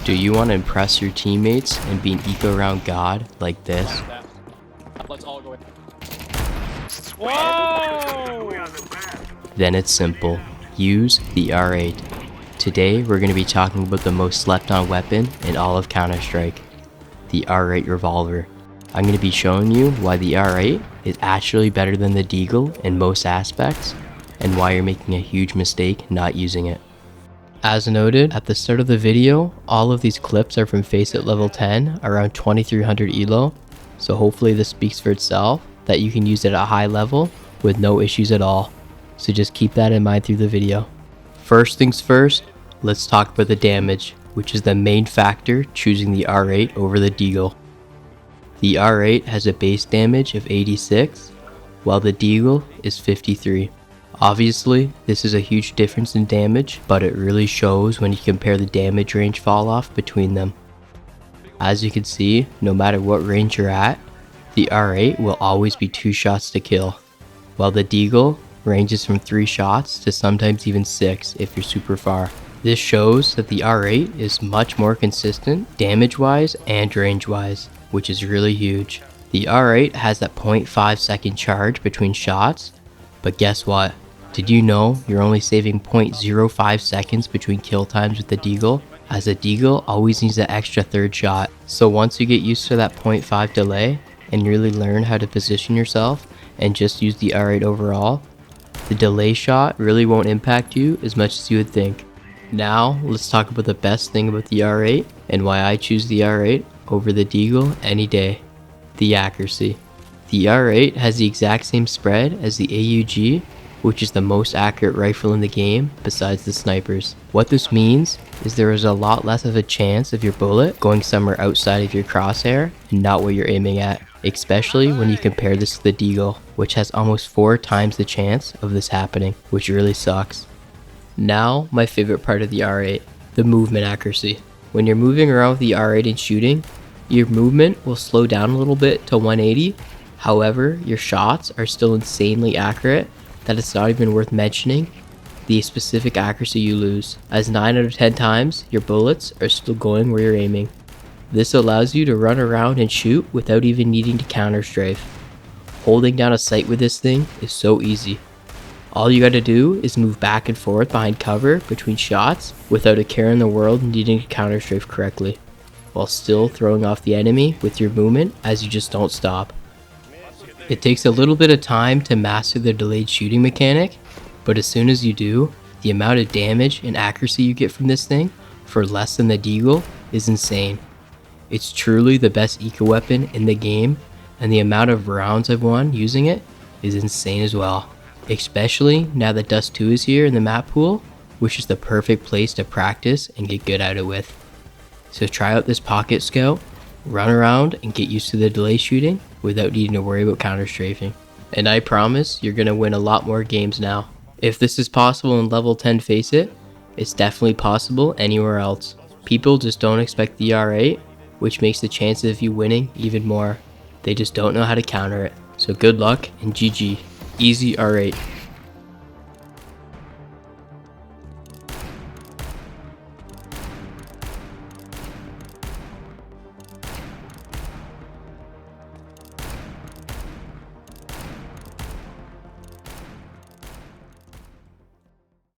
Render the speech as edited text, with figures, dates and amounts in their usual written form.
Do you want to impress your teammates and be an eco-round god like this? Let's all go in. Whoa! Then it's simple. Use the R8. Today we're going to be talking about the most slept on weapon in all of Counter-Strike, the R8 revolver. I'm going to be showing you why the R8 is actually better than the Deagle in most aspects, and why you're making a huge mistake not using it. As noted at the start of the video, all of these clips are from Faceit level 10, around 2300 elo, so hopefully this speaks for itself that you can use it at a high level with no issues at all. So just keep that in mind through the video. First things first, let's talk about the damage, which is the main factor choosing the R8 over the Deagle. The R8 has a base damage of 86, while the Deagle is 53. Obviously, this is a huge difference in damage, but it really shows when you compare the damage range fall off between them. As you can see, no matter what range you're at, the R8 will always be 2 shots to kill, while the Deagle ranges from 3 shots to sometimes even 6 if you're super far. This shows that the R8 is much more consistent damage wise and range wise, which is really huge. The R8 has that 0.5 second charge between shots, but guess what? Did you know you're only saving 0.05 seconds between kill times with the Deagle, as the Deagle always needs that extra third shot. So once you get used to that 0.5 delay and really learn how to position yourself and just use the R8 overall, the delay shot really won't impact you as much as you would think. Now let's talk about the best thing about the R8 and why I choose the R8 over the Deagle any day: the accuracy. The R8 has the exact same spread as the AUG, which is the most accurate rifle in the game besides the snipers. What this means is there is a lot less of a chance of your bullet going somewhere outside of your crosshair and not what you're aiming at, especially when you compare this to the Deagle, which has almost 4 times the chance of this happening, which really sucks. Now, my favorite part of the R8, the movement accuracy. When you're moving around with the R8 and shooting, your movement will slow down a little bit to 180. However, your shots are still insanely accurate that it's not even worth mentioning the specific accuracy you lose, as 9 out of 10 times your bullets are still going where you're aiming. This allows you to run around and shoot without even needing to counter strafe. Holding down a sight with this thing is so easy. All you gotta do is move back and forth behind cover between shots without a care in the world needing to counter strafe correctly, while still throwing off the enemy with your movement as you just don't stop. It takes a little bit of time to master the delayed shooting mechanic, but as soon as you do, the amount of damage and accuracy you get from this thing for less than the Deagle is insane. It's truly the best eco weapon in the game, and the amount of rounds I've won using it is insane as well. Especially now that Dust 2 is here in the map pool, which is the perfect place to practice and get good at it with. So try out this pocket scout, run around and get used to the delay shooting without needing to worry about counter strafing. And I promise you're going to win a lot more games now. If this is possible in level 10 Faceit, it's definitely possible anywhere else. People just don't expect the R8, which makes the chances of you winning even more. They just don't know how to counter it. So good luck and GG. Easy R8.